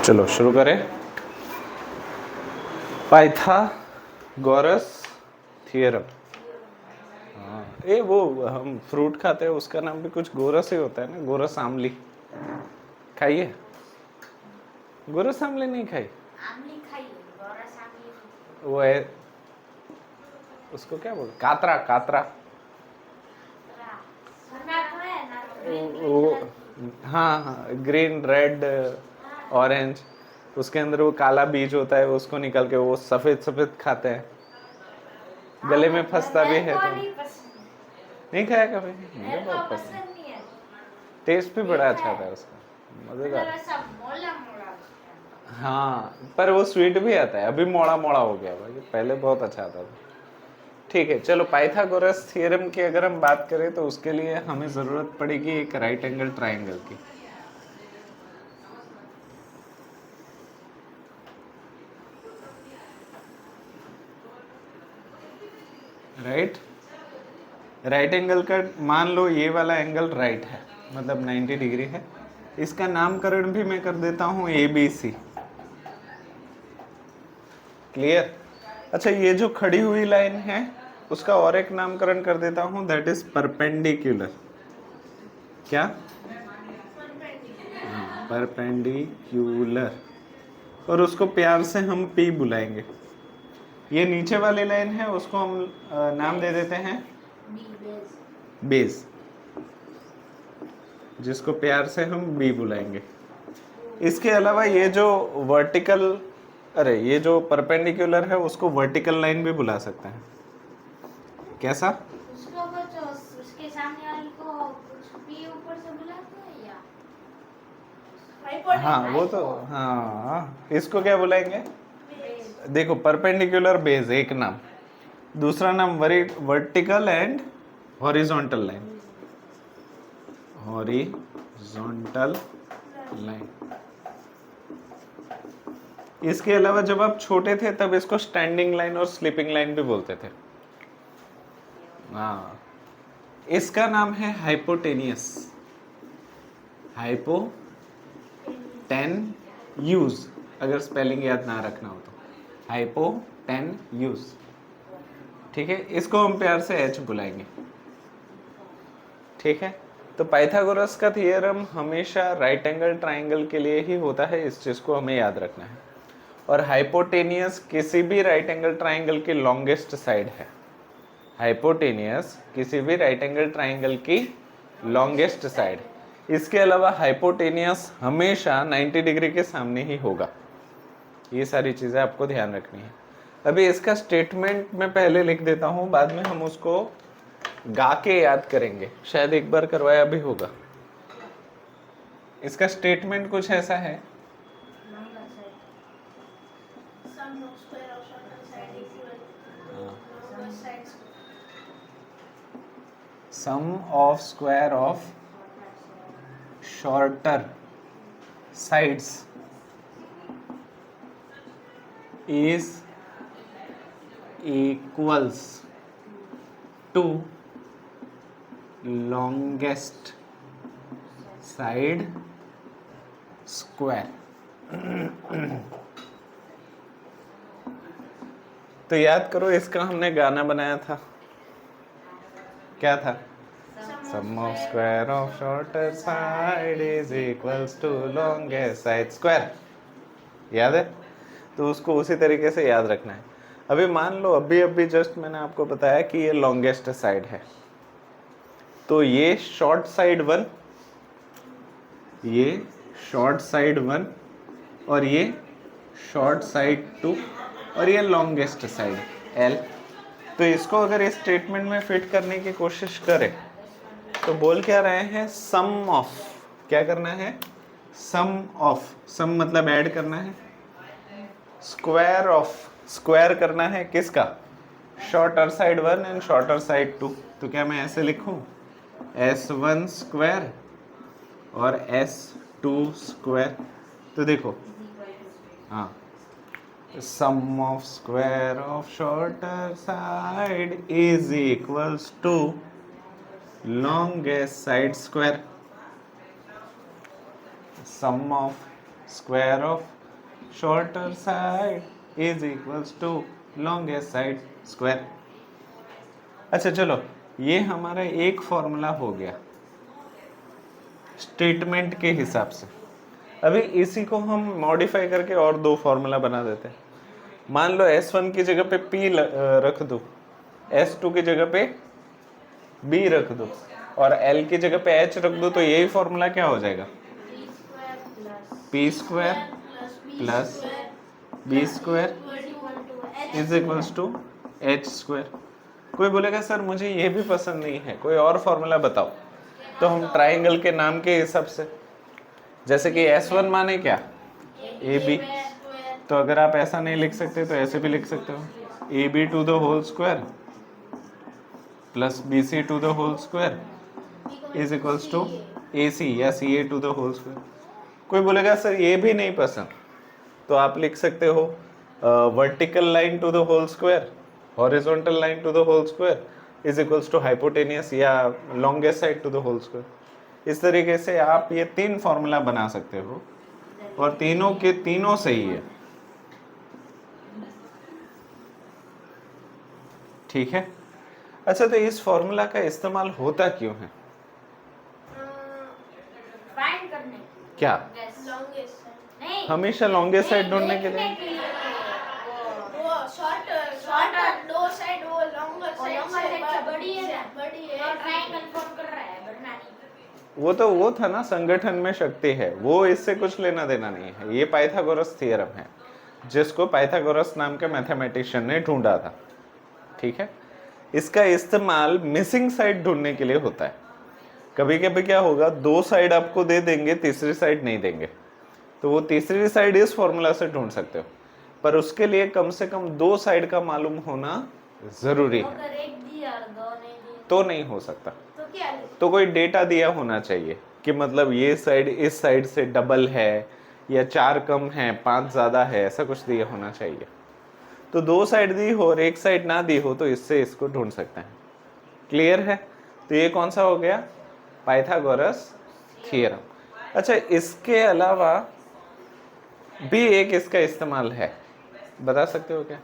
चलो शुरू करें। Pythagoras theorem. हाँ, ये वो हम फ्रूट खाते हैं उसका नाम भी कुछ गोरस ही होता है ना, गोरस आमली। खाइए। गोरस आमली नहीं खाई? आमली खाई, गोरस आमली वो है, उसको क्या बोलते? कातरा। कातरा सुना तो है ना, ग्रीन वो, कलर की। हाँ हाँ, ग्रीन रेड ऑरेंज, उसके अंदर वो काला बीज होता है, उसको निकाल के वो सफेद सफेद खाते हैं, गले में फंसता भी है। तो नहीं पसंद, नहीं खाया कभी? मुझे मेरे को बहुत पसंद। पसंद नहीं है। टेस्ट भी बड़ा अच्छा देखा था है, उसका, मतलब मजेदार। ऐसा मोला मोला लगता है। हाँ, पर वो स्वीट भी आता है, अभी मोड़ा मोड़ा हो गया भाई, पहले बहुत अच्छा आता था। ठीक है, चलो पाइथागोरस थ्योरम की अगर हम बात करें तो उसके लिए हमें ज़रूरत पड़ेगी एक राइट एंगल ट्राइंगल की। राइट एंगल का मान लो ये वाला एंगल राइट है, मतलब 90 डिग्री है। इसका नामकरण भी मैं कर देता हूँ ABC। क्लियर? अच्छा, ये जो खड़ी हुई लाइन है उसका और एक नामकरण कर देता हूँ, दैट इज परपेंडिकुलर। क्या? परपेंडिकुलर। और उसको प्यार से हम P बुलाएंगे। ये नीचे वाली लाइन है, उसको हम नाम दे देते हैं बेस, जिसको प्यार से हम B बुलाएंगे। इसके अलावा ये जो वर्टिकल, अरे ये जो परपेंडिकुलर है उसको वर्टिकल लाइन भी बुला सकते हैं। कैसा? उसको कुछ उसके सामने वाली को कुछ भी ऊपर से बुलाते हैं या हाँ वो तो, हाँ इसको क्या बुलाएंगे? बेस। देखो, परपेंडिकुलर बेस एक नाम, दूसरा नाम vertical and horizontal line. Horizontal line. इसके अलावा जब आप छोटे थे तब इसको स्टैंडिंग लाइन और स्लीपिंग लाइन भी बोलते थे। हाँ, इसका नाम है हाइपोटेनियस। हाइपोटेन्यूज, अगर स्पेलिंग याद ना रखना हो तो हाइपोटेन्यूज। ठीक है, इसको हम प्यार से H बुलाएंगे। ठीक है, तो पाइथागोरस का थियरम हमेशा राइट एंगल ट्राइंगल के लिए ही होता है, इस चीज को हमें याद रखना है। और हाइपोटेनियस किसी भी राइट एंगल ट्राइंगल की लॉन्गेस्ट साइड है। हाइपोटेनियस किसी भी राइट एंगल ट्राइंगल की लॉन्गेस्ट साइड। इसके अलावा हाइपोटेनियस हमेशा 90 डिग्री के सामने ही होगा। ये सारी चीजें आपको ध्यान रखनी है। अभी इसका स्टेटमेंट मैं पहले लिख देता हूं, बाद में हम उसको गा के याद करेंगे, शायद एक बार करवाया भी होगा। इसका स्टेटमेंट कुछ ऐसा है, sum of square of shorter sides is equals to longest side square. तो याद करो, इसका हमने गाना बनाया था, क्या था? Sum of square of shorter side is equals to longest side square. याद है? तो उसको उसी तरीके से याद रखना है। अभी मान लो अभी जस्ट मैंने आपको बताया कि ये लॉन्गेस्ट साइड है, तो ये शॉर्ट साइड 1, ये शॉर्ट साइड 1, और ये शॉर्ट साइड 2, और ये लॉन्गेस्ट साइड L। तो इसको अगर इस स्टेटमेंट में फिट करने की कोशिश करें तो बोल क्या रहे हैं? सम ऑफ, क्या करना है? सम ऑफ, सम मतलब ऐड करना है, स्क्वायर ऑफ, स्क्वायर करना है किसका? Shorter side 1 and shorter side 2। तो क्या मैं ऐसे लिखूं? S1 स्क्वायर और S2 स्क्वायर। तो देखो, हाँ, sum of square of shorter side is equals to longest side square. Sum of square of shorter side is equals to longest side square. अच्छा चलो, ये हमारा एक फॉर्मूला हो गया स्टेटमेंट के हिसाब से। अभी इसी को हम मॉडिफाई करके और दो फॉर्मूला बना देते हैं। मान लो S1 की जगह पे P रख दो, S2 की जगह पे B रख दो और L की जगह पे H रख दो, तो यही फॉर्मूला क्या हो जाएगा? P square plus B square is equals to H square. कोई बोलेगा सर मुझे ये भी पसंद नहीं है, कोई और फॉर्मूला बताओ। तो हम ट्राइंगल के नाम के हिसाब से, जैसे कि S1 माने क्या? AB। तो अगर आप ऐसा नहीं लिख सकते तो ऐसे भी लिख सकते हो, AB to the whole square plus BC to the whole square is equals to AC या CA to the whole square. कोई बोलेगा सर ये भी नहीं पसंद, तो आप लिख सकते हो vertical line to the whole square, horizontal line to the whole square is equals to hypotenuse या longest side to the whole square. इस तरीके से आप ये तीन फॉर्मूला बना सकते हो और तीनों के तीनों सही है। ठीक है। अच्छा, तो इस फॉर्मूला का इस्तेमाल होता क्यों है? फाइंड करने क्या? लॉन्गेस्ट नहीं, हमेशा लॉन्गेस्ट साइड ढूंढने के लिए? वो शॉर्टर दो साइड, वो लॉन्गर साइड से बड़ी है और ट्रायंगल फॉर्म कर रहा है, बढ़ना नहीं। वो था ना, संगठन में शक्ति है, वो इससे कुछ लेना देना नहीं है। ये पाइथागोरस थ्योरम है जिसको पाइथागोरस नाम के मैथमेटिशियन ने ढूंढा था। ठीक है। इसका इस्तेमाल मिसिंग साइड ढूंढने के लिए होता है। कभी कभी क्या होगा, दो साइड आपको दे देंगे, तीसरी साइड नहीं देंगे, तो वो तीसरी साइड इस फॉर्मूला से ढूंढ सकते हो, पर उसके लिए कम से कम दो साइड का मालूम होना जरूरी है। अगर एक दिया और दो नहीं दिया तो नहीं हो सकता, तो क्या? तो कोई डेटा दिया होना चाहिए कि मतलब ये साइड इस साइड से डबल है या 4 कम है 5 ज्यादा है, ऐसा कुछ दिया होना चाहिए। तो दो साइड दी हो और एक साइड ना दी हो तो इससे इसको ढूंढ सकते हैं। क्लियर है? तो ये कौन सा हो गया? Pythagoras theorem. अच्छा, इसके अलावा भी एक इसका इस्तेमाल है, बता सकते हो क्या?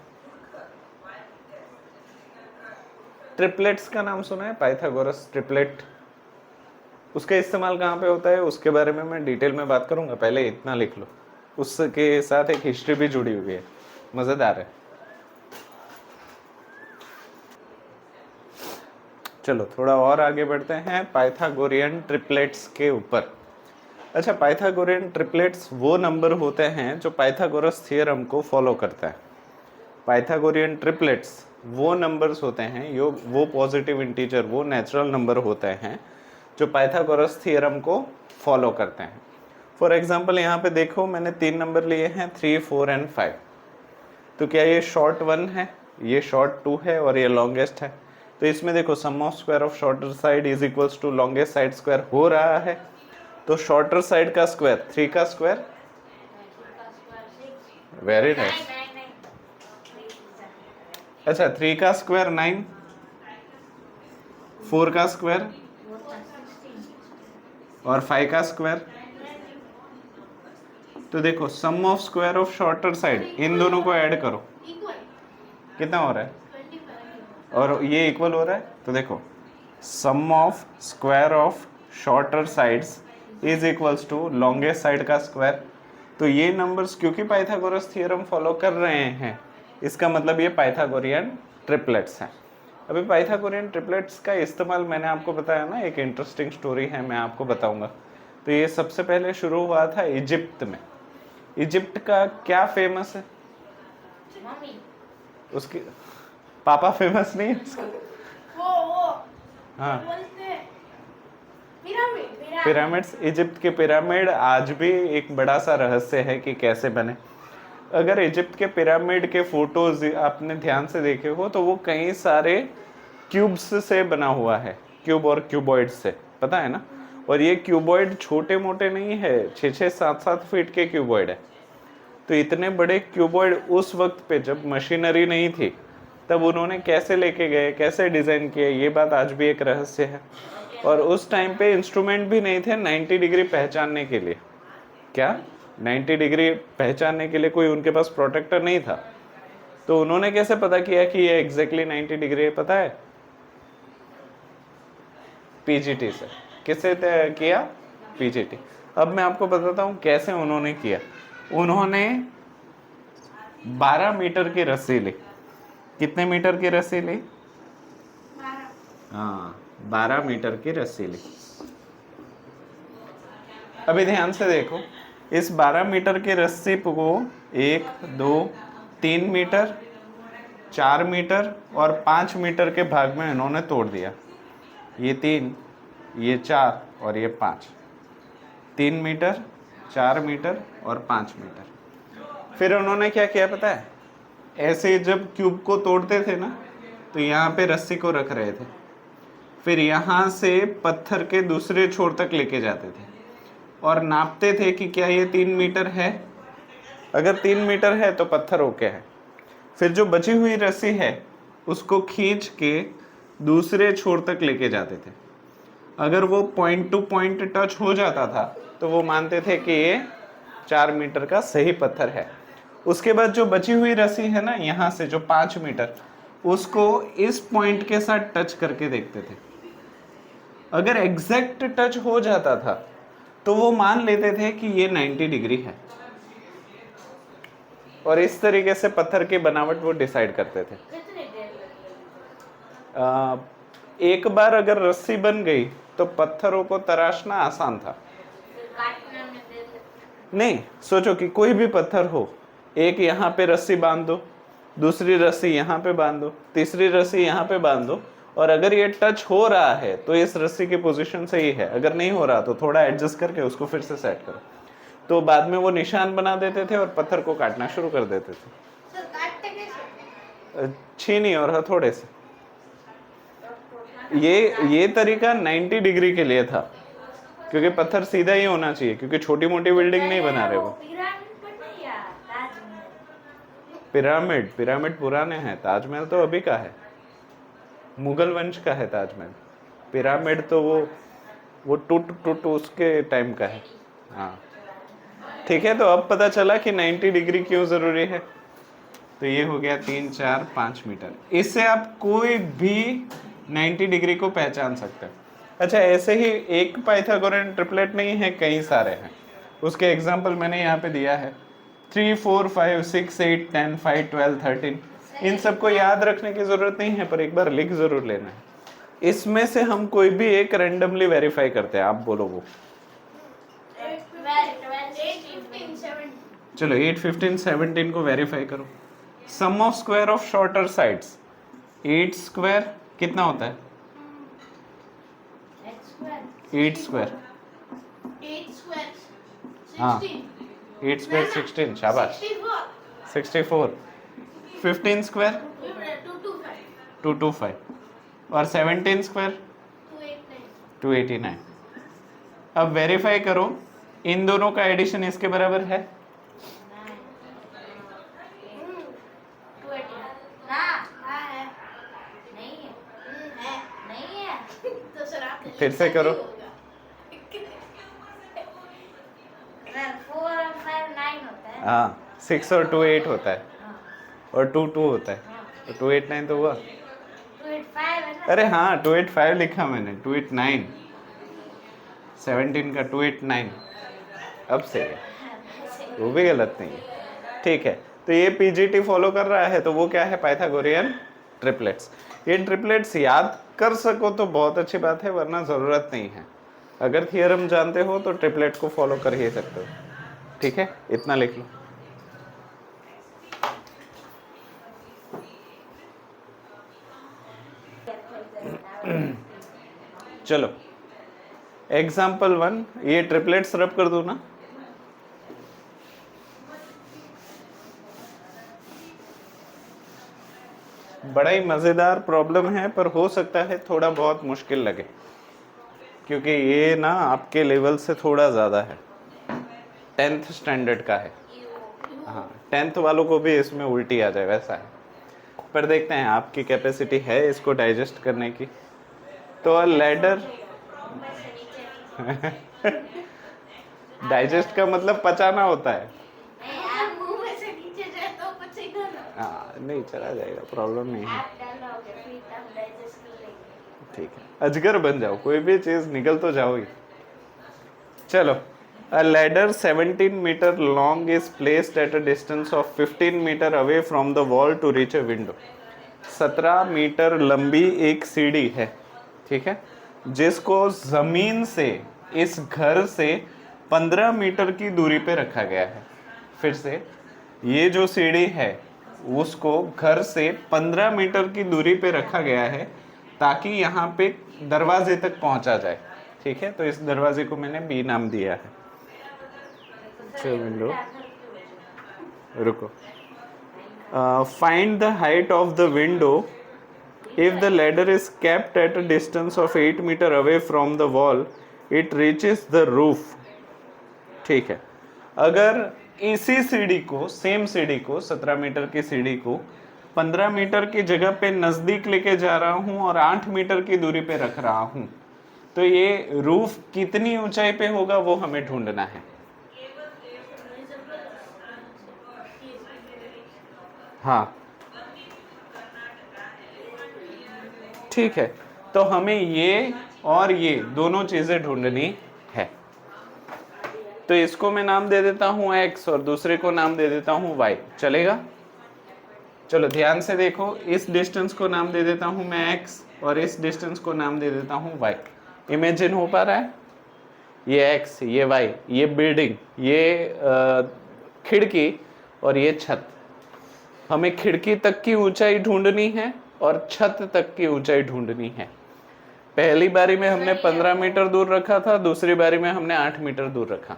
ट्रिपलेट्स का नाम सुना है? पाइथागोरस ट्रिपलेट, उसका इस्तेमाल कहाँ पे होता है उसके बारे में मैं डिटेल में बात करूंगा, पहले इतना लिख लो। उसके साथ एक हिस्ट्री भी जुड़ी हुई है, मजेदार है। चलो थोड़ा और आगे बढ़ते हैं पाइथागोरियन ट्रिपलेट्स के ऊपर। अच्छा, पाइथागोरियन ट्रिपलेट्स वो नंबर होते हैं जो पाइथागोरस थ्योरम को फॉलो करता है। पाइथागोरियन ट्रिपलेट्स वो नंबर्स होते हैं, वो पॉजिटिव इंटीजर, वो नेचुरल नंबर होते हैं जो पाइथागोरस थ्योरम को फॉलो करते हैं। फॉर एग्जांपल यहाँ पे देखो, मैंने 3 नंबर लिए हैं 3, 4 एंड 5। तो क्या ये शॉर्ट 1 है, ये शॉर्ट 2 है और ये लॉन्गेस्ट है? तो इसमें देखो sum of square of shorter side is equals to longest side square हो रहा है। तो शॉर्टर साइड का स्क्वायर 3 का स्क्वायर, वेरी नाइस। अच्छा, 3 का स्क्वायर 9, 4 का स्क्वायर और 5 का स्क्वायर। तो देखो sum of square of shorter side, इन दोनों को ऐड करो, कितना हो रहा है? और ये इक्वल हो रहा है। तो देखो sum of square of shorter sides is equals to longest side का स्क्वायर। तो ये नंबर्स क्योंकि पाइथागोरस थ्योरम फॉलो कर रहे हैं, इसका मतलब ये पाइथागोरियन ट्रिपलेट्स हैं। अभी पाइथागोरियन ट्रिपलेट्स का इस्तेमाल मैंने आपको बताया ना, एक इंटरेस्टिंग स्टोरी है, मैं आपको बताऊंगा। तो ये सबसे पहले शुरू हुआ था इजिप्ट में। इजिप्ट का क्या फेमस है? उसकी पापा फेमस नहीं है उसका? वो हाँ, पिरामिड्स। इजिप्ट के पिरामिड आज भी एक बड़ा सा रहस्य है कि कैसे बने। अगर इजिप्ट के पिरामिड के फोटोज आपने ध्यान से देखे हो तो वो कई सारे क्यूब्स से बना हुआ है, क्यूब और क्यूबॉइड से, पता है ना? और ये क्यूबॉइड छोटे मोटे नहीं है, 6-6, 7-7 फीट के क्यूबॉइड है। तो इतने बड़े क्यूबॉइड उस वक्त पे जब मशीनरी नहीं थी तब उन्होंने कैसे लेके गए, कैसे डिज़ाइन किए, ये बात आज भी एक रहस्य है। और उस टाइम पे इंस्ट्रूमेंट भी नहीं थे 90 डिग्री पहचानने के लिए। क्या 90 डिग्री पहचानने के लिए कोई उनके पास प्रोटेक्टर नहीं था, तो उन्होंने कैसे पता किया कि ये एग्जैक्टली 90 डिग्री है? पता है? पीजीटी से। किससे तय किया? पीजीटी। अब मैं आपको बताता हूँ कैसे उन्होंने किया। उन्होंने 12 मीटर की रस्सी ली। कितने मीटर की रस्सी ली? 12 मीटर की रस्सी ली। अभी ध्यान से देखो, इस 12 मीटर की रस्सी को 1 2 3 मीटर, 4 मीटर और 5 मीटर के भाग में इन्होंने तोड़ दिया। ये 3, ये 4 और ये 5। 3 मीटर, 4 मीटर और 5 मीटर। फिर उन्होंने क्या किया पता है? ऐसे जब क्यूब को तोड़ते थे ना, तो यहाँ पे रस्सी को रख रहे थे, फिर यहाँ से पत्थर के दूसरे छोर तक लेके जाते थे और नापते थे कि क्या ये 3 मीटर है। अगर 3 मीटर है तो पत्थर ओके है। फिर जो बची हुई रस्सी है उसको खींच के दूसरे छोर तक लेके जाते थे। अगर वो पॉइंट टू पॉइंट टच हो जाता था तो वो मानते थे कि ये 4 मीटर का सही पत्थर है। उसके बाद जो बची हुई रस्सी है ना, यहाँ से जो 5 मीटर, उसको इस पॉइंट के साथ टच करके देखते थे। अगर एग्जैक्ट टच हो जाता था तो वो मान लेते थे कि ये 90 डिग्री है, और इस तरीके से पत्थर की बनावट वो डिसाइड करते थे। कितनी देर लगी? एक बार अगर रस्सी बन गई तो पत्थरों को तराशना आसान था। फिर काटने में देर लगती? नहीं, सोचो कि कोई भी पत्थर हो, एक यहाँ पे रस्सी बांध दो, दूसरी रस्सी यहाँ पे बांध दो, तीसरी रस्सी यहाँ पे बांध दो, और अगर ये टच हो रहा है तो इस रस्सी की पोजीशन सही है, अगर नहीं हो रहा तो थोड़ा एडजस्ट करके उसको फिर से सेट करो। तो बाद में वो निशान बना देते थे और पत्थर को काटना शुरू कर देते थे। सर काटते कैसे? छीनी और हथौड़े से। ये तरीका 90 डिग्री के लिए था, क्योंकि पत्थर सीधा ही होना चाहिए, क्योंकि छोटी मोटी बिल्डिंग नहीं बना रहे वो। पिरामिड बने या ताजमहल? पिरामिड पुराने हैं, ताजमहल तो अभी का है, मुगल वंश का है ताजमहल। पिरामिड तो वो टूट उसके टाइम का है। हाँ ठीक है, तो अब पता चला कि 90 डिग्री क्यों जरूरी है। तो ये हो गया 3 4 5 मीटर। इससे आप कोई भी 90 डिग्री को पहचान सकते हैं। अच्छा, ऐसे ही एक पाइथागोरन ट्रिपलेट नहीं है, कई सारे हैं। उसके एग्जाम्पल मैंने यहाँ पे दिया है। 3 4 5 6 8 10 5 12 13। इन सबको याद रखने की जरूरत नहीं है, पर एक बार लिख जरूर लेना है। इसमें से हम कोई भी एक रैंडमली वेरीफाई करते हैं। आप बोलो वो। 8 15 17। चलो 8 15 17 को वेरीफाई करो। Sum of square of shorter sides 8 square कितना होता है? 8 स्क्वायर। 8 स्क्वायर हाँ 16। 8 स्क्वायर 16, शाबाश। 64। 15 स्क्वायर 225 और 17 स्क्वायर 289। अब वेरीफाई करो, इन दोनों का एडिशन इसके बराबर है? फिर से करो। 4 और 5 9 होता है। हाँ 6 और 2 8 होता है, और 2 2 होता है, तो 289 तो हुआ। 285 है ना? अरे हाँ 285 लिखा मैंने, 289। 17 का 289। अब से वो भी गलत नहीं है। ठीक है, तो ये पीजीटी फॉलो कर रहा है, तो वो क्या है? Pythagorean triplets. ये ट्रिपलेट्स याद कर सको तो बहुत अच्छी बात है, वरना ज़रूरत नहीं है। अगर थियरम जानते हो तो ट्रिपलेट को फॉलो कर ही सकते हो। ठीक है, इतना लिख लो। चलो एग्जाम्पल 1, ये ट्रिपलेट्स रब कर दो ना। बड़ा ही मज़ेदार प्रॉब्लम है, पर हो सकता है थोड़ा बहुत मुश्किल लगे, क्योंकि ये ना आपके लेवल से थोड़ा ज़्यादा है, 10th स्टैंडर्ड का है। हाँ 10th वालों को भी इसमें उल्टी आ जाए वैसा है, पर देखते हैं आपकी कैपेसिटी है इसको डाइजेस्ट करने की। तो लैडर डाइजेस्ट का मतलब पचाना होता है। नहीं, आप मुंह में से नीचे जाए तो पचेगा ना। हाँ नहीं, चला जाएगा, प्रॉब्लम नहीं है। आप डालोगे फिर तब डाइजेस्ट कर लेंगे। ठीक है, अजगर बन जाओ, कोई भी चीज निकल तो जाओ ही। चलो, a ladder 17 meter long is placed at a distance of 15 meter away from the wall to reach a window. 17 metre लंबी एक सीढ़ी है, ठीक है, जिसको जमीन से इस घर से 15 मीटर की दूरी पे रखा गया है। फिर से, ये जो सीढ़ी है उसको घर से 15 मीटर की दूरी पे रखा गया है ताकि यहाँ पे दरवाजे तक पहुंचा जाए, ठीक है। तो इस दरवाजे को मैंने बी नाम दिया है। विंडो, रुको। Find the height of the window if the ladder is kept at a distance of 8 metre away from the wall it reaches the roof, ठीक है। अगर इसी सीढ़ी को, सेम सीढ़ी को, 17 मीटर की सीढ़ी को 15 मीटर की जगह पे नजदीक लेके जा रहा हूं और 8 मीटर की दूरी पे रख रहा हूं, तो ये रूफ कितनी ऊंचाई पे होगा वो हमें ढूंढना है। हाँ ठीक है, तो हमें ये और ये दोनों चीजें ढूंढनी है। तो इसको मैं नाम दे देता हूं x और दूसरे को नाम दे देता हूं y, चलेगा? चलो ध्यान से देखो, इस डिस्टेंस को नाम दे देता हूं मैं x और इस डिस्टेंस को नाम दे देता हूं y। इमेजिन हो पा रहा है? ये x, ये y, ये बिल्डिंग, ये खिड़की और ये छत। हमें खिड़की तक की ऊंचाई ढूंढनी है और छत तक की ऊंचाई ढूंढनी है। पहली बारी में हमने 15 मीटर दूर रखा था, दूसरी बारी में हमने 8 मीटर दूर रखा,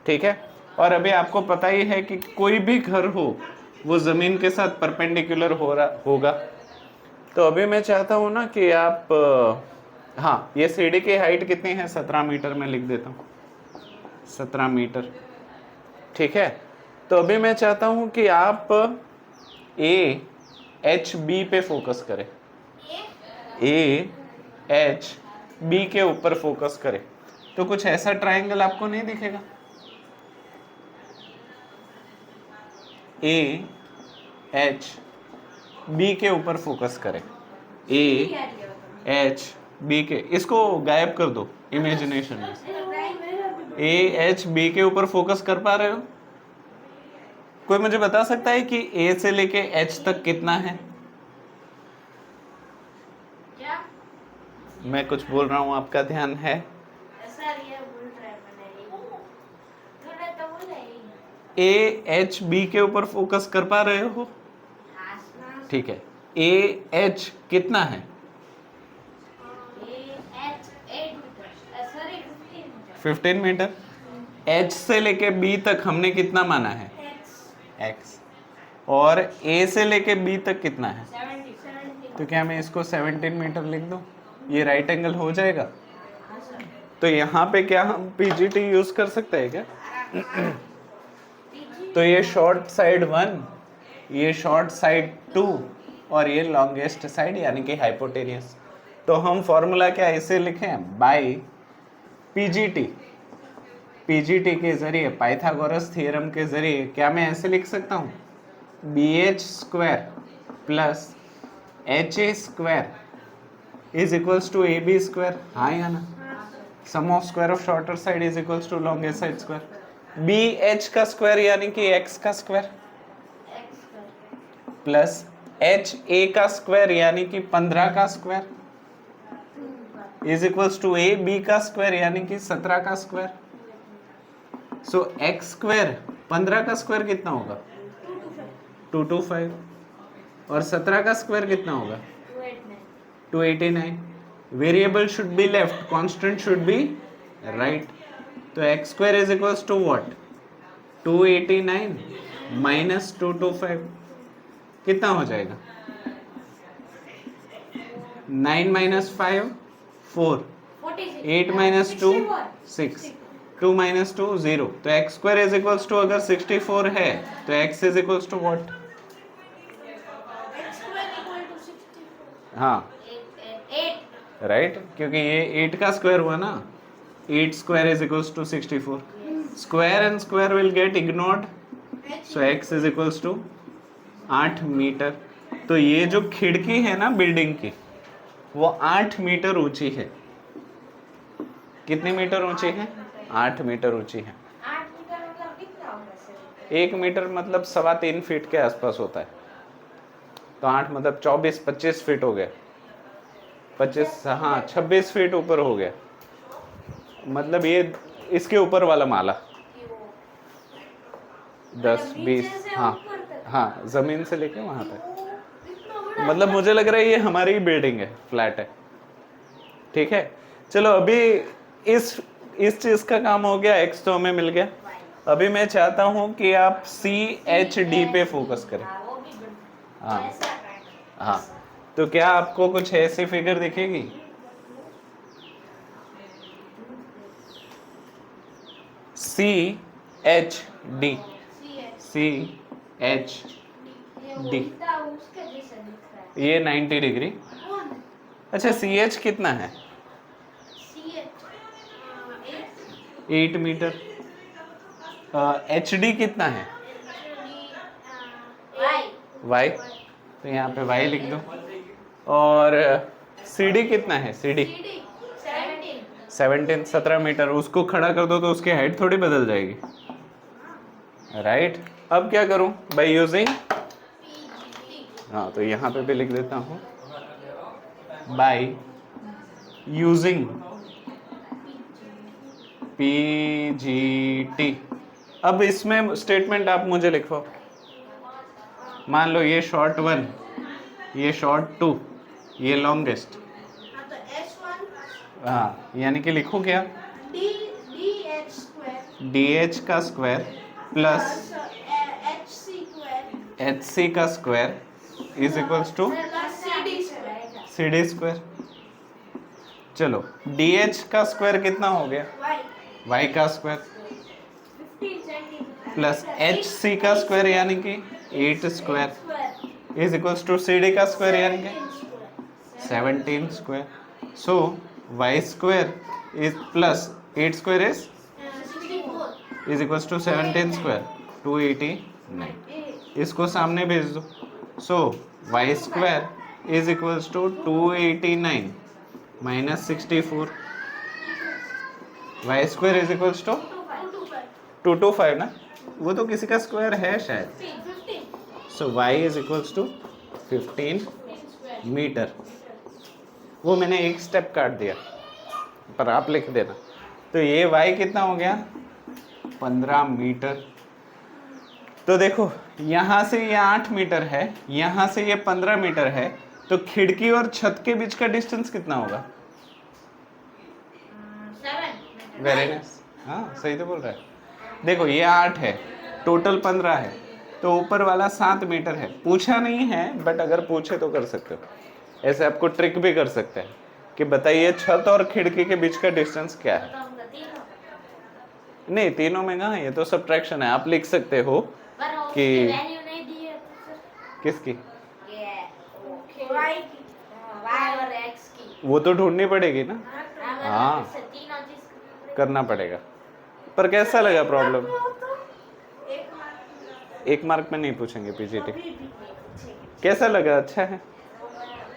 ठीक है। और अभी आपको पता ही है कि कोई भी घर हो वो जमीन के साथ परपेंडिकुलर हो रहा होगा। तो अभी मैं चाहता हूं ना कि आप हाँ, ये सीढ़ी की हाइट कितनी है? 17 मीटर में लिख देता हूँ, 17 मीटर, ठीक है। तो अभी मैं चाहता हूं कि आप ए एच बी पे फोकस करें, ए एच बी के ऊपर फोकस करें। तो कुछ ऐसा ट्रायंगल आपको नहीं दिखेगा? ए एच बी के ऊपर फोकस करें, ए एच बी के, इसको गायब कर दो इमेजिनेशन में। ए एच बी के ऊपर फोकस कर पा रहे हो? कोई मुझे बता सकता है कि ए से लेके एच तक कितना है? क्या? मैं कुछ बोल रहा हूं, आपका ध्यान है? सर ये बोल रहा है, मैंने थोड़ा तो बोला ही। ए एच बी के ऊपर फोकस कर पा रहे हो? ठीक है, ए एच कितना है? A H 8 metre, sorry 15 metre. H से लेके बी तक हमने कितना माना है? x। और a से लेके b तक कितना है? 70। तो क्या मैं इसको 17 मीटर लिख दूं? ये राइट एंगल हो जाएगा? तो यहाँ पे क्या हम PGT यूज कर सकते हैं क्या? तो ये शॉर्ट साइड 1, ये शॉर्ट साइड 2 और ये लॉन्गेस्ट साइड यानी कि हाइपोटेनियस। तो हम फॉर्मूला क्या इसे लिखें? बाय पीजीटी के जरिए, पाइथागोरस थ्योरम के जरिए क्या मैं ऐसे लिख सकता हूँ? BH square plus HA square is equals to AB square. हाँ या ना? Sum of square of shorter side is equals to longest side square. BH का स्क्वायर यानी कि x का स्क्वायर प्लस HA का स्क्वायर यानी कि 15 का square is equals to AB का स्क्वायर यानी कि 17 का स्क्वायर। सो एक्स स्क्वायर, 15 का स्क्वायर कितना होगा? 225। और 17 का स्क्वायर कितना होगा? 289। Variable should be left, constant should be right. तो x square is equals to what? 289 minus 225 कितना हो जाएगा? 9 माइनस 5 4, 8 माइनस 2 6, 2 माइनस 2 0। तो x square is equals to, अगर 64 है तो x is equals to what? हाँ 8 राइट, क्योंकि ये 8 का स्क्वायर हुआ ना। 8 square is equals to 64. Square and square will get ignored. So x is equals to 8 metre. तो ये जो खिड़की है ना बिल्डिंग की, वो 8 मीटर ऊंची है. कितनी मीटर ऊंची है? 8 मीटर ऊंची है. 8 मीटर मतलब कितना होगा सर? 1 मीटर मतलब 3.25 फीट के आसपास होता है. तो 8 मतलब 24-25 फीट हो गया. 25, हाँ 26 फीट ऊपर हो गया. मतलब ये इसके ऊपर वाला माला 10-20, हाँ हाँ जमीन से लेके वहां तक. मतलब मुझे लग रहा है ये हमारी ही बिल्डिंग है, फ्लैट है. ठीक है, चलो अभी इस चीज का काम हो गया. एक्स तो हमें मिल गया. अभी मैं चाहता हूं कि आप CHD पे फोकस करें. हाँ, वो भी बढ़िया। हाँ ऐसा करना। हाँ, तो क्या आपको कुछ ऐसी फिगर दिखेगी? CHD, CHD, ये वो उल्टा उसके जैसा दिख रहा है। ये 90 डिग्री. कौन? अच्छा CH कितना है? CH 8 metre. HD कितना है? Y Y, तो यहाँ पे Y लिख दो. और CD कितना है? CD 17 metre. उसको खड़ा कर दो तो उसकी हाइट थोड़ी बदल जाएगी. राइट. अब क्या करूं? बाय यूजिंग, हाँ तो यहाँ पे भी लिख देता हूँ बाय यूजिंग PGT. अब इसमें स्टेटमेंट आप मुझे लिखो. मान लो ये शॉर्ट 1, ये शॉर्ट 2, ये लॉन्गेस्ट. हाँ, तो S1 हाँ यानी कि लिखो क्या? DH स्क्वायर DH का square plus HC square HC का square is equals to CD square CD square. चलो DH का स्क्वायर कितना हो गया? Y Y का स्क्वायर 15 सेंटीमीटर प्लस HC का स्क्वायर यानी कि 8 square is equals to CD का स्क्वायर यानी कि 17 square. So Y square is plus 8 square is equals to 17 square 289. इसको सामने भेज दो. सो Y square is equals to 289 minus 64. Y square is equals to 225 ना, वो तो किसी का स्क्वायर है शायद. So Y is equals to 15 metre. वो मैंने एक स्टेप काट दिया पर आप लिख देना. तो ये Y कितना हो गया? 15 मीटर. तो देखो यहाँ से ये 8 मीटर है, यहाँ से ये 15 मीटर है. तो खिड़की और छत के बीच का डिस्टेंस कितना होगा? 7 वेरी नाइस. हाँ सही तो बोल रहा है. देखो ये 8 है, टोटल 15 है, तो ऊपर वाला 7 मीटर है. पूछा नहीं है बट अगर पूछे तो कर सकते हो. ऐसे आपको ट्रिक भी कर सकते हैं कि बताइए छत और खिड़की के बीच का डिस्टेंस क्या है. नहीं तीनों में कहाँ, ये तो सब्ट्रैक्शन है. आप लिख सकते हो कि वैल्यू नहीं दी है तो सर किसकी, ये Y की Y और X की वो तो ढूंढनी पड़ेगी ना. हाँ तीनों चीज करना पड़ेगा. पर कैसा लगा प्रॉब्लम? एक 1 मार्क में नहीं पूछेंगे PGT. कैसा लगा? अच्छा है.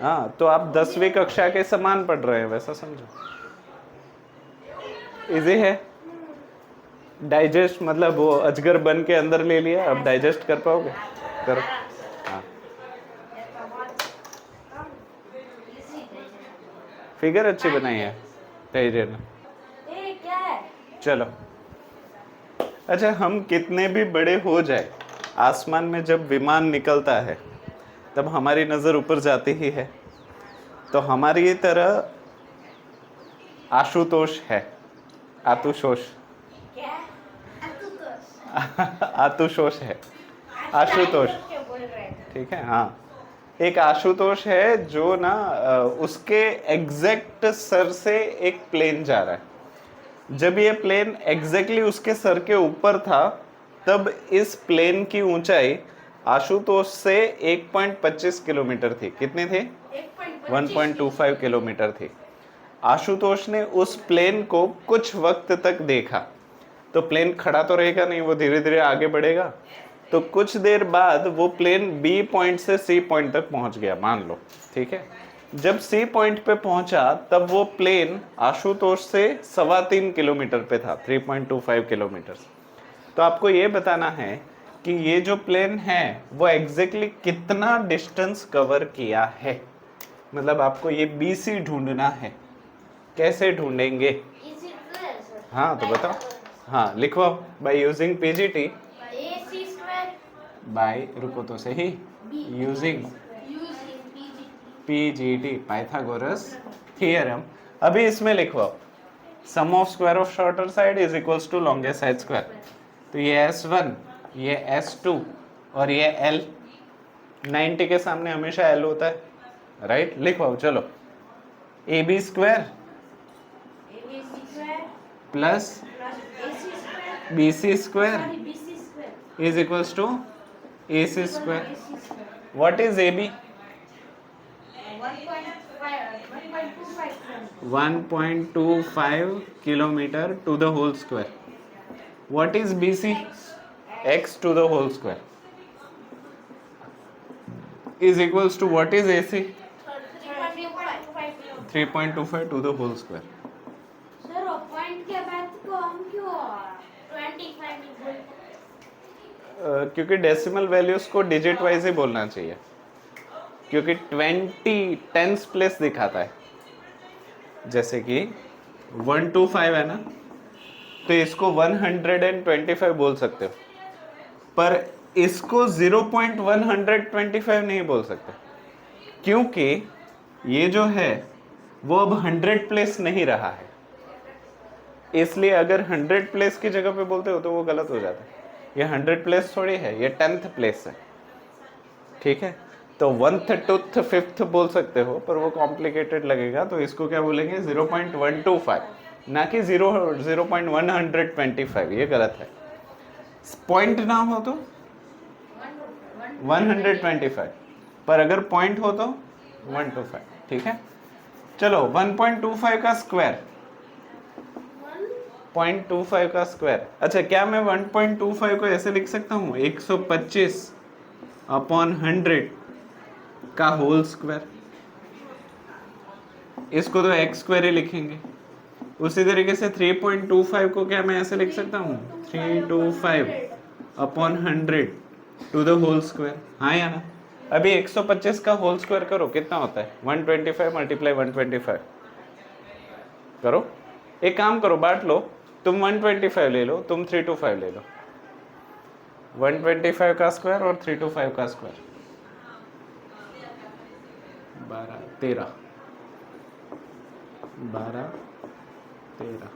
हाँ तो आप 10वीं कक्षा के समान पढ़ रहे हैं वैसा समझो. इजी है. डाइजेस्ट मतलब वो अजगर बन के अंदर ले लिया, अब डाइजेस्ट कर पाओगे? करो. हाँ फिगर अच्छी बनाई है टाइजर ने. ये क्या है? चलो अच्छा, हम कितने भी बड़े हो जाए, आसमान में जब विमान निकलता है तब हमारी नज़र ऊपर जाती ही है. तो हमारी तरह आशुतोष है. आतुषोष क्या? आतुषोष है. आशुतोष, क्या बोल रहे हैं? ठीक है. हाँ एक आशुतोष है जो ना उसके एग्जैक्ट सर से एक प्लेन जा रहा है. जब ये प्लेन एग्जैक्टली उसके सर के ऊपर था तब इस प्लेन की ऊंचाई आशुतोष से 1.25 किलोमीटर थी. कितनी थी? 1.25 किलोमीटर थी. आशुतोष ने उस प्लेन को कुछ वक्त तक देखा। तो प्लेन खड़ा तो रहेगा नहीं, वो धीरे धीरे आगे बढ़ेगा। तो कुछ देर बाद वो प्लेन बी पॉइंट से सी पॉइंट तक पहुंच गया, मान लो, ठीक है। जब सी पॉइंट पे पहुंचा तब वो प्लेन आशुतोष से 3.25 किलोमीटर पे था, 3.25 किलोमीटर। तो आपको ये बताना है कि ये जो प्लेन है वो एग्जैक्टली कितना डिस्टेंस कवर किया है। मतलब आपको ये बी सी ढूंढना है। कैसे ढूंढेंगे? Is it clear, sir? हाँ तो बताओ। हाँ लिखवाओ। By using PGT, AC square by, रुको तो सही, using using PG. PGT, Pythagoras theorem. अभी इसमें लिखवाओ, sum of square of shorter side is equals to longest side square. तो ये S1, ये S2 और ये L। 90 के सामने हमेशा L होता है, राइट? लिखवाओ चलो। AB square ABC square plus plus AC square. BC square Sorry, BC square. Is equals to AC square. AC square. What is AB? 1.25 1.25 kilometre to the whole square. What is BC? x to the whole square is equals to what is AC? 3.25 to the whole square. Sir point के बाद को हम क्यों 25 नहीं बोलते? क्योंकि decimal values को digit wise ही बोलना चाहिए, क्योंकि 20 टेंस प्लेस दिखाता है। जैसे कि 125 है ना, तो इसको 125 बोल सकते हो, पर इसको 0.125 नहीं बोल सकते, क्योंकि ये जो है वो अब 100 प्लेस नहीं रहा है। इसलिए अगर 100 प्लेस की जगह पे बोलते हो तो वो गलत हो जाता है। ये 100 प्लेस थोड़ी है, ये 10th प्लेस है, ठीक है। तो 1th, 2th, 5th बोल सकते हो, पर वो कॉम्प्लिकेटेड लगेगा, तो इसको क्या बोलेंगे? 0.125, ना कि 0.125। ये गलत है। पॉइंट ना हो तो 125, पर अगर पॉइंट हो तो 125, ठीक है। चलो 1.25 का स्क्वायर, 0.25 का स्क्वायर। अच्छा, क्या मैं 1.25 को ऐसे लिख सकता हूँ? 125/100 का होल स्क्वायर। इसको तो x स्क्वायर ही लिखेंगे। उसी तरीके से 3.25 को क्या मैं ऐसे लिख सकता हूँ? 325/100 टू द होल स्क्वायर। हाँ या ना? अभी 125 का होल स्क्वायर करो, कितना होता है? 125 मल्टीप्लाई 125 करो। एक काम करो, बांट लो, तुम 125 ले लो, तुम 325 ले लो। 125 का स्क्वायर और 325 का स्क्वायर 12 13 12 13।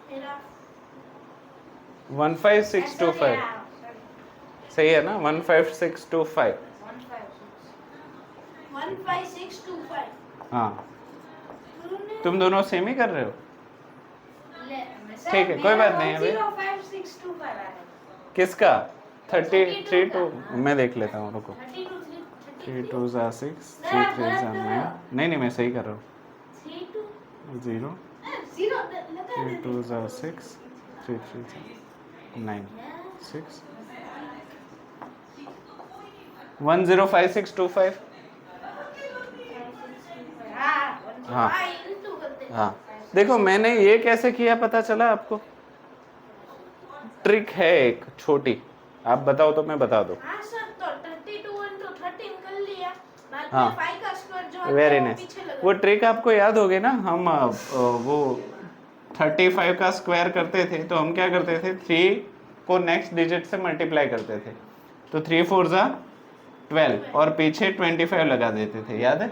मेरा 15625 सही है ना? 15625। 15625 हाँ, तुम दोनों सेम ही कर रहे हो। ठीक है, कोई बात नहीं है अभी। 105,625 आ रहा है। किसका? 33 टू मैं देख लेता हूँ, रुको। 3 2 6 3 3 9। नहीं मैं सही कर रहा हूँ। 0 3 2 6 3 3 9 6 105,625। हाँ हाँ, देखो मैंने ये कैसे किया पता चला आपको? ट्रिक है एक छोटी, आप बताओ तो मैं बता दूं। हाँ सर, तो 32 तो 13 कर लिया, बाद हाँ, में 5 का स्क्वायर जो वेरी है नाइस। पीछे लगा। वो ट्रिक आपको याद होगी ना? हम वो 35 का स्क्वायर करते थे तो हम क्या करते थे? 3 को नेक्स्ट डिजिट से मल्टीप्लाई करते थे, तो 3 4 12 और पीछे 25 लगा देते थे, याद है?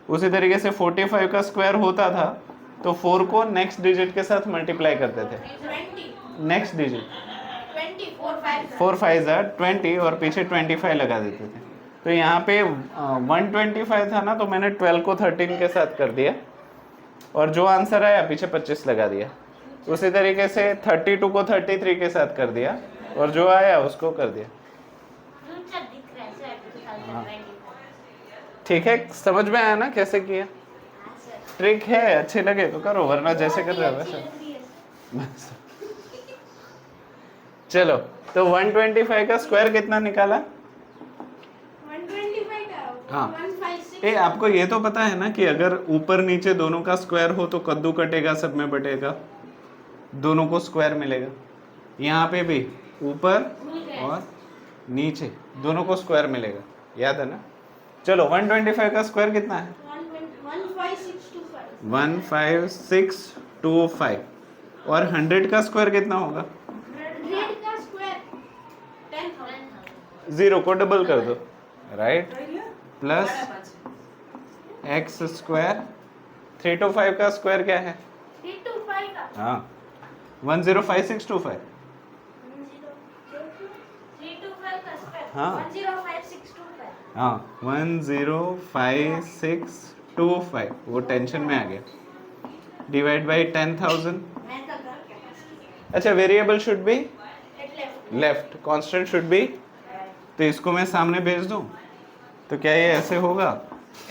उसी तरीके से 45 का स्क्वायर होता था तो 4 को नेक्स्ट डिजिट के साथ मल्टीप्लाई करते थे, 20 नेक्स्ट डिजिट 20 4 5 4 5 20 और पीछे 25 लगा देते थे। तो यहाँ पे 125 था ना, तो मैंने 12 को 13 के साथ कर दिया और जो आंसर आया पीछे 25 लगा दिया। उसी तरीके से 32 को 33 के साथ कर दिया और जो आया उसको कर दिया। फ्यूचर दिख रहा है सर 2025। ठीक है, समझ में आया ना कैसे किया? हाँ सर। ट्रिक है, अच्छे लगे तो करो, वरना जैसे कर रहे हो वैसे। बस। चलो, तो 125 का स्क्वायर कितना निकाला? 125 का हाँ। 156। ए, आपको ये तो पता है ना कि अगर ऊपर नीचे दोनों का स्क्वायर हो तो कद्दू कटेगा, सब में बटेगा, दोनों को स्क्वायर मिलेगा। यहाँ पे भी ऊपर और नीचे दोनों को स्क्वायर मिलेगा, याद है ना? चलो, 125 का स्क्वायर कितना है? 15625। 15625। और 100 का स्क्वायर कितना होगा? 100 का स्क्वायर 10,000। 0 को डबल कर दो, राइट? Plus x square. 325 का स्क्वायर क्या है? 325 का हाँ, 105625। 325 का स्क्वायर हाँ। 105625। हाँ, 105625, वो टेंशन में आ गया। Divide by 10,000। मैं तो घर के पास अच्छा, वेरिएबल शुड बी એટલે लेफ्ट, कांस्टेंट शुड बी, तो इसको मैं सामने भेज दूं तो क्या ये ऐसे होगा?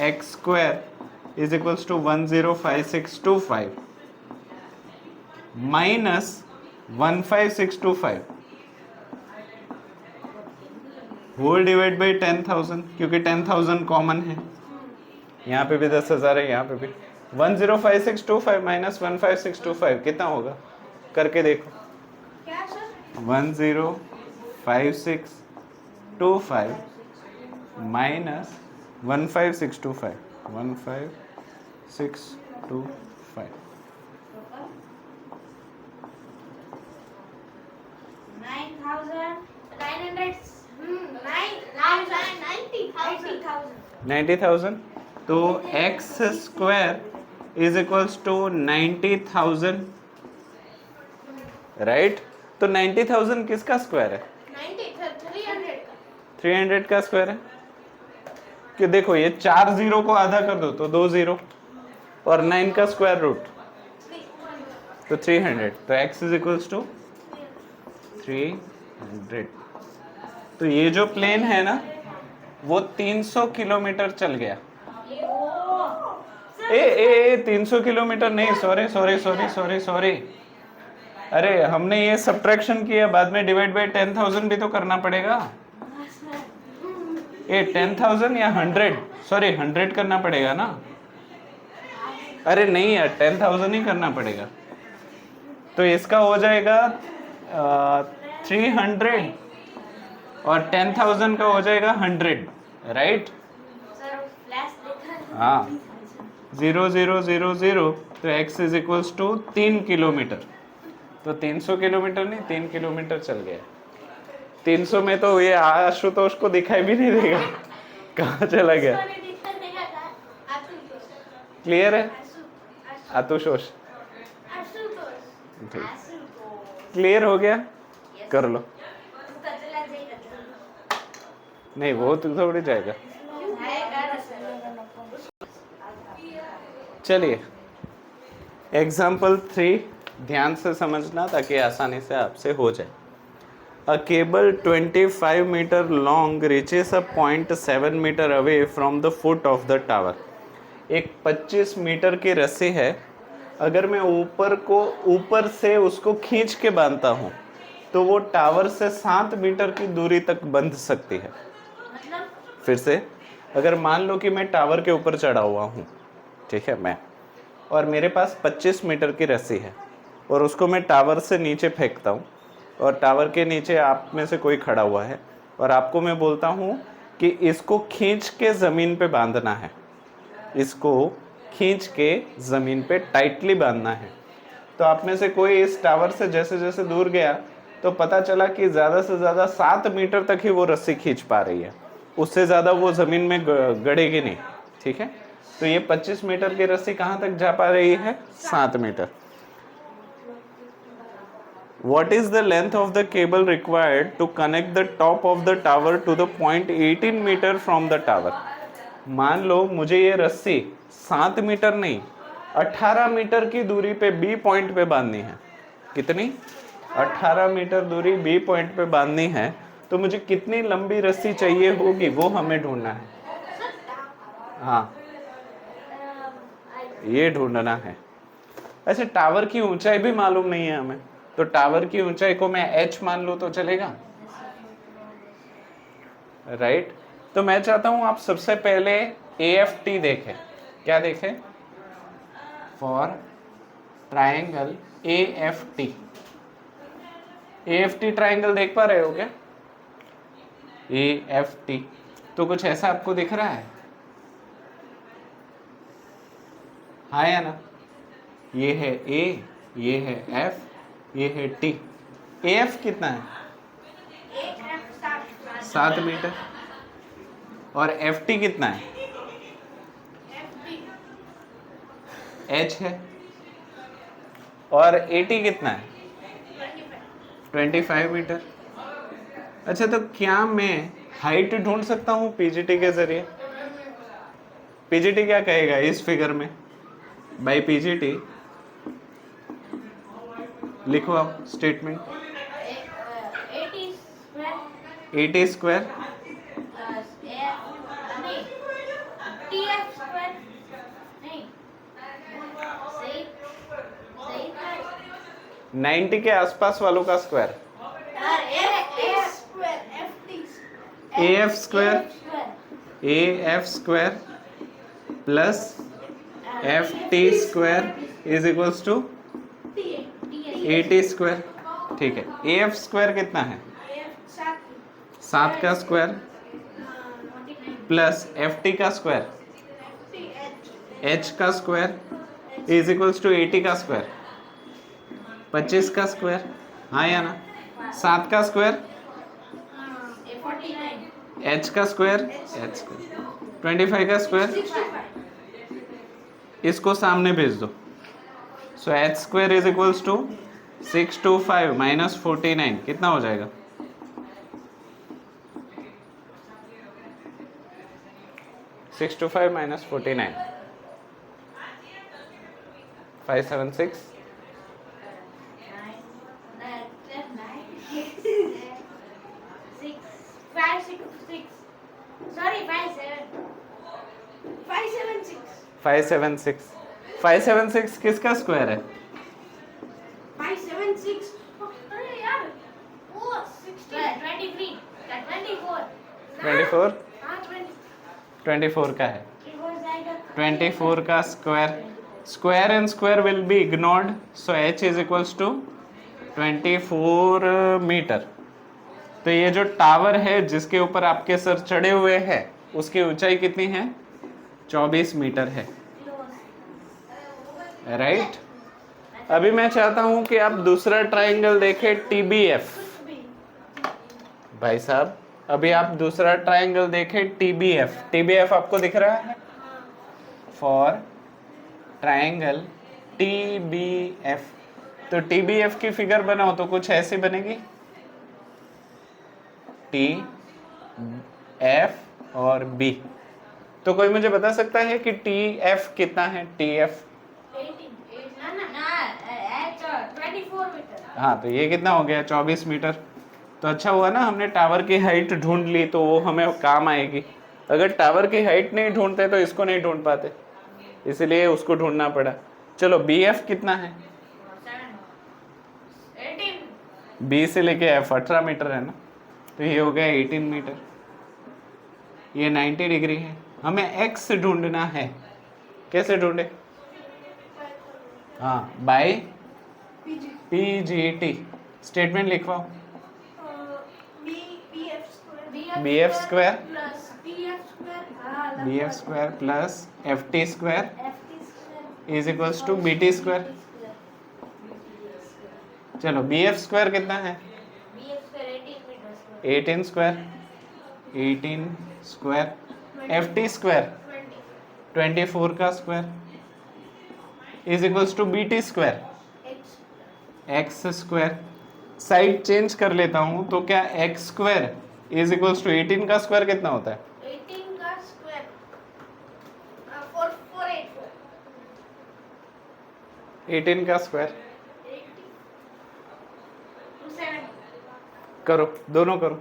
X square is equals to 105625 minus 15625 whole divide by 10,000, क्योंकि 10,000 कॉमन है, यहाँ पे भी 10,000 है, यहाँ पे भी। 105625 माइनस 15625 कितना होगा? करके देखो। क्या सर? 105625 माइनस 15625 15625 90,000। तो x square is equals to 90,000, right? तो 90,000 किसका स्क्वायर है? 300 का स्क्वायर है। कि देखो, ये 4 0 को आधा कर दो तो 2 0 और 9 का स्क्वायर रूट तो 300, तो x इज इक्वल्स टू 300। तो ये जो प्लेन है ना, वो 300 किलोमीटर चल गया। ए 300 किलोमीटर नहीं, सॉरी। अरे, हमने ये सब्ट्रैक्शन किया, बाद में डिवाइड बाई 10,000 भी तो करना पड़ेगा। ये 10,000 या 100, सॉरी 100 करना पड़ेगा ना। अरे नहीं यार, 10,000 ही करना पड़ेगा। तो इसका हो जाएगा 300 और 10,000 का हो जाएगा 100, राइट? हाँ, 0 0 0 0, तो x is equals to 3 kilometre. तो 300 किलोमीटर नहीं, 3 किलोमीटर चल गया। 300 में तो ये आशुतोष को दिखाई भी नहीं देगा, कहाँ चला गया? क्लियर है आतुषोष? ठीक, क्लियर हो गया? कर लो। नहीं, वो तो थोड़ी जाएगा। चलिए, एग्जाम्पल 3 ध्यान से समझना ताकि आसानी से आपसे हो जाए। A cable 25 meter long reaches a point 7 meter away from the foot of the tower. एक 25 मीटर की रस्सी है, अगर मैं ऊपर से उसको खींच के बांधता हूँ तो वो टावर से 7 मीटर की दूरी तक बंध सकती है। फिर से, अगर मान लो कि मैं टावर के ऊपर चढ़ा हुआ हूँ, ठीक है, मैं, और मेरे पास 25 मीटर की रस्सी है और उसको मैं टावर से नीचे फेंकता हूँ और टावर के नीचे आप में से कोई खड़ा हुआ है और आपको मैं बोलता हूँ कि इसको खींच के ज़मीन पे बांधना है, इसको खींच के ज़मीन पे टाइटली बांधना है। तो आप में से कोई इस टावर से जैसे जैसे दूर गया तो पता चला कि ज़्यादा से ज़्यादा 7 मीटर तक ही वो रस्सी खींच पा रही है, उससे ज़्यादा वो ज़मीन में गड़ेगी नहीं, ठीक है? तो ये 25 मीटर की रस्सी कहाँ तक जा पा रही है? 7 metre. What is the length of the cable required to connect the top of the tower to the point 18 meter from the tower? मान लो मुझे ये रस्सी 7 मीटर नहीं 18 मीटर की दूरी पे बी पॉइंट पे बांधनी है। कितनी? 18 मीटर दूरी बी पॉइंट पे बांधनी है, तो मुझे कितनी लंबी रस्सी चाहिए होगी वो हमें ढूंढना है। हाँ, ये ढूंढना है। ऐसे टावर की ऊंचाई भी मालूम नहीं है हमें, तो टावर की ऊंचाई को मैं h मान लूं तो चलेगा, राइट? तो मैं चाहता हूं आप सबसे पहले AFT देखें। क्या देखें? For triangle AFT। AFT triangle देख पा रहे हो क्या? AFT तो कुछ ऐसा आपको दिख रहा है? हाँ या ना? ये है A, ये है F, ये है T। AF कितना है? 7 मीटर। और FT कितना है? H है। और AT कितना है? 25 मीटर। अच्छा, तो क्या मैं हाइट ढूंढ सकता हूँ PGT के जरिए? PGT क्या कहेगा इस फिगर में? बाय PGT लिखो आप स्टेटमेंट। 80 स्क्वायर TF स्क्वायर नहीं 90 के आसपास वालों का square. AF square AF square plus FT square is equals to 80 square. ठीक है, AF स्क्वायर कितना है? 7 का स्क्वायर प्लस FT का स्क्वायर H का स्क्वायर इज इक्वल्स टू 80 का स्क्वायर 25 का स्क्वायर। हाँ या ना? 7 का स्क्वायर H का स्क्वायर H स्क्वायर 25 का स्क्वायर, इसको सामने भेज दो। So H square is equals to 625 minus 49 कितना हो जाएगा? 625 माइनस 49 576 576 किसका स्क्वायर है? 576 अरे यार वो 23 24 हाँ 24 का है। it was like a 24 का square, square and square will be ignored, so H is equals to 24 metre. तो ये जो टावर है जिसके ऊपर आपके सर चढ़े हुए हैं उसकी ऊंचाई कितनी है? 24 मीटर है, राइट? अभी मैं चाहता हूं कि आप दूसरा ट्रायंगल देखें TBF। भाई साहब, अभी आप दूसरा ट्रायंगल देखें TBF। TBF आपको दिख रहा है? फॉर ट्रायंगल TBF, तो TBF की फिगर बनाओ तो कुछ ऐसी बनेगी, T F और B। तो कोई मुझे बता सकता है कि TF कितना है? TF 24 metre. हाँ, तो ये कितना हो गया? 24 मीटर। तो अच्छा हुआ ना हमने टावर की हाइट ढूंढ ली, तो वो हमें काम आएगी। अगर टावर की हाइट नहीं ढूंढते तो इसको नहीं ढूंढ पाते, इसलिए उसको ढूंढना पड़ा। चलो BF कितना है? 18 B से लेके F 18 मीटर है ना, तो ये हो गया 18 मीटर। ये 90 डिग्री है। हमें X ढूंढना है। कैसे ढूंढे? हाँ, बाय PGT। स्टेटमेंट लिखवाओ। BF square BF square plus FT square is equals to BT square. चलो BF स्क्वायर कितना है? 18 स्क्वायर 18 स्क्वायर FT स्क्वायर 24 का square is equals to BT square X square side change कर लेता हूँ तो क्या x square is equals to 18 का स्क्वायर कितना होता है? 18 का स्क्वायर 4484 18 का स्क्वायर 270 करो, दोनों करो।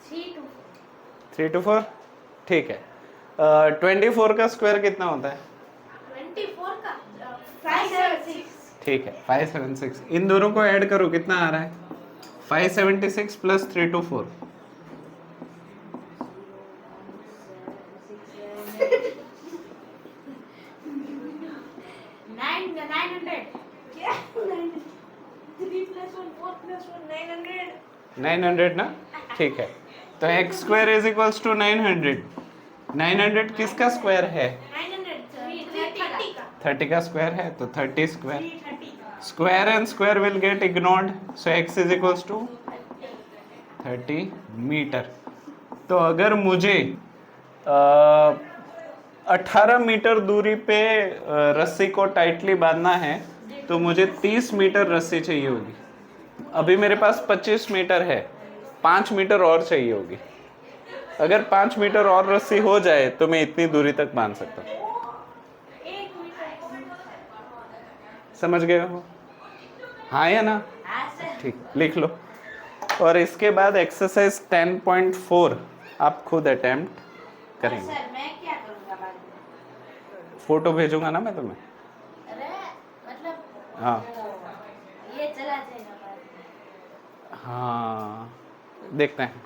थ्री 3 to 4 ठीक है। 24 का स्क्वायर कितना होता है? 24 का 576 ठीक है 576। इन दोनों को ऐड करो, कितना आ रहा है? 576 प्लस 3 to 4 900 क्या 3 plus 1 4 plus 1 900 900 ना? ठीक है, तो x square is equals to 900। 900 किसका स्क्वायर है? 900 330 का 30 का स्क्वायर है, तो 30 square. 330 square and square will get ignored, so x is equals to 30 metre. तो अगर मुझे 18 मीटर दूरी पे रस्सी को टाइटली बांधना है तो मुझे 30 मीटर रस्सी चाहिए होगी। अभी मेरे पास 25 मीटर है, 5 मीटर और चाहिए होगी। अगर 5 मीटर और रस्सी हो जाए तो मैं इतनी दूरी तक बांध सकता हूँ। 1 मीटर समझ गए हो? हाँ या ना? हाँ सर ठीक, लिख लो। और इसके बाद एक्सरसाइज 10.4 आप खुद अटेम्प्ट करेंगे। सर मैं क्या करूँगा बाद में? फोटो भेजूंगा ना मैं तुम्हें। अरे मतलब हाँ ये चला जाएगा बाद में। हाँ, देखते हैं।